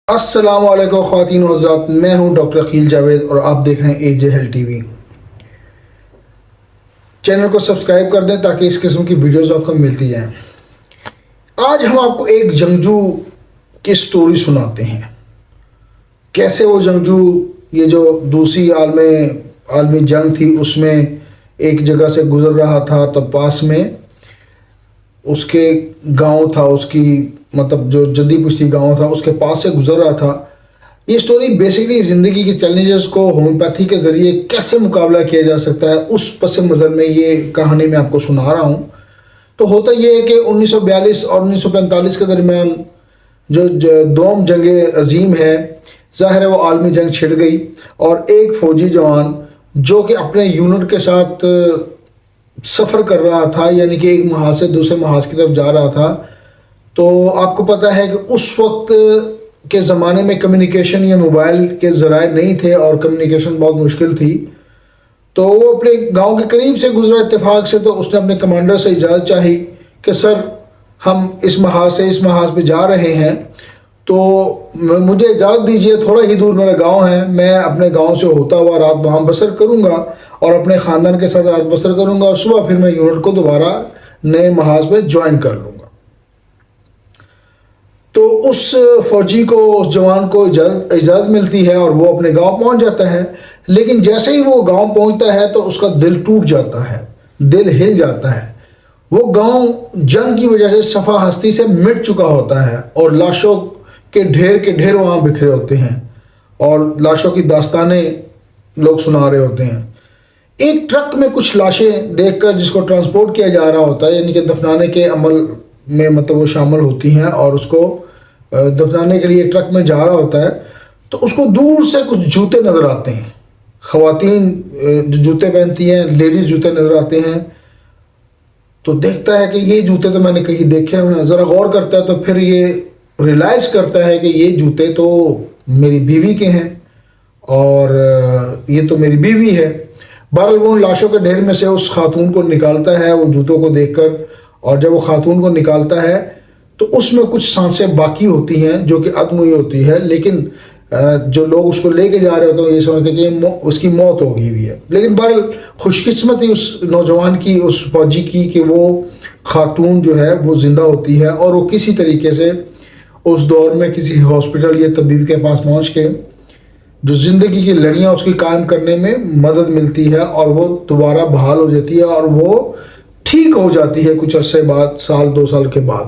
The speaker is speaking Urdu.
السلام علیکم خواتین و حضرات، میں ہوں ڈاکٹر عقیل جاوید اور آپ دیکھ رہے ہیں اے جے ہیلتھ ٹی وی۔ چینل کو سبسکرائب کر دیں تاکہ اس قسم کی ویڈیوز آپ کو ملتی جائیں۔ آج ہم آپ کو ایک جنگجو کی سٹوری سناتے ہیں، کیسے وہ جنگجو یہ جو دوسری عالمی جنگ تھی اس میں ایک جگہ سے گزر رہا تھا، تب پاس میں اس کے گاؤں تھا، اس کی جو جدی پشتی گاؤں تھا اس کے پاس سے گزر رہا تھا۔ یہ سٹوری بیسیکلی زندگی کے چیلنجز کو ہومیوپیتھی کے ذریعے کیسے مقابلہ کیا جا سکتا ہے اس پس منظر میں یہ کہانی میں آپ کو سنا رہا ہوں۔ تو ہوتا یہ ہے کہ 1942 اور 1945 کے درمیان جو دوم جنگ عظیم ہے، ظاہر ہے وہ عالمی جنگ چھڑ گئی، اور ایک فوجی جوان جو کہ اپنے یونٹ کے ساتھ سفر کر رہا تھا، یعنی کہ ایک محاذ سے دوسرے محاذ کی طرف جا رہا تھا، تو آپ کو پتہ ہے کہ اس وقت کے زمانے میں کمیونیکیشن یا موبائل کے ذرائع نہیں تھے اور کمیونیکیشن بہت مشکل تھی۔ تو وہ اپنے گاؤں کے قریب سے گزرا اتفاق سے، تو اس نے اپنے کمانڈر سے اجازت چاہی کہ سر ہم اس محاذ سے اس محاذ پہ جا رہے ہیں، تو مجھے اجازت دیجیے، تھوڑا ہی دور میرا گاؤں ہے، میں اپنے گاؤں سے ہوتا ہوا رات وہاں بسر کروں گا اور اپنے خاندان کے ساتھ رات بسر کروں گا، اور صبح پھر میں یونٹ کو دوبارہ نئے محاذ میں جوائن کر لوں گا۔ تو اس فوجی کو، اس جوان کو اجازت ملتی ہے اور وہ اپنے گاؤں پہنچ جاتا ہے، لیکن جیسے ہی وہ گاؤں پہنچتا ہے تو اس کا دل ٹوٹ جاتا ہے، دل ہل جاتا ہے۔ وہ گاؤں جنگ کی وجہ سے صفحہ ہستی سے مٹ چکا ہوتا ہے اور لاشوں کے ڈھیر وہاں بکھرے ہوتے ہیں، اور لاشوں کی داستانیں لوگ سنا رہے ہوتے ہیں۔ ایک ٹرک میں کچھ لاشیں دیکھ کر، جس کو ٹرانسپورٹ کیا جا رہا ہوتا ہے، یعنی کہ دفنانے کے عمل میں وہ شامل ہوتی ہیں، اور اس کو دفنانے کے لیے ٹرک میں جا رہا ہوتا ہے، تو اس کو دور سے کچھ جوتے نظر آتے ہیں، خواتین جو جوتے پہنتی ہیں، لیڈیز جوتے نظر آتے ہیں۔ تو دیکھتا ہے کہ یہ جوتے تو میں نے کہیں دیکھے ہوئے، ذرا غور کرتا ہے تو پھر یہ ریلائز کرتا ہے کہ یہ جوتے تو میری بیوی کے ہیں، اور یہ تو میری بیوی ہے۔ بہرحال وہ لاشوں کے ڈھیر میں سے اس خاتون کو نکالتا ہے وہ جوتوں کو دیکھ کر، اور جب وہ خاتون کو نکالتا ہے تو اس میں کچھ سانسیں باقی ہوتی ہیں جو کہ عدم ہوئی ہوتی ہے، لیکن جو لوگ اس کو لے کے جا رہے ہوتے ہیں یہ سمجھتے ہیں کہ اس کی موت ہو گئی ہوئی ہے۔ لیکن بہرحال خوش قسمتی اس نوجوان کی، اس فوجی کی، کہ وہ خاتون جو ہے وہ زندہ ہوتی ہے، اور وہ کسی طریقے سے اس دور میں کسی ہاسپٹل یا طبیب کے پاس پہنچ کے جو زندگی کی لڑیاں اس کی قائم کرنے میں مدد ملتی ہے، اور وہ دوبارہ بحال ہو جاتی ہے، اور وہ ٹھیک ہو جاتی ہے کچھ عرصے بعد، سال 2 سال کے بعد۔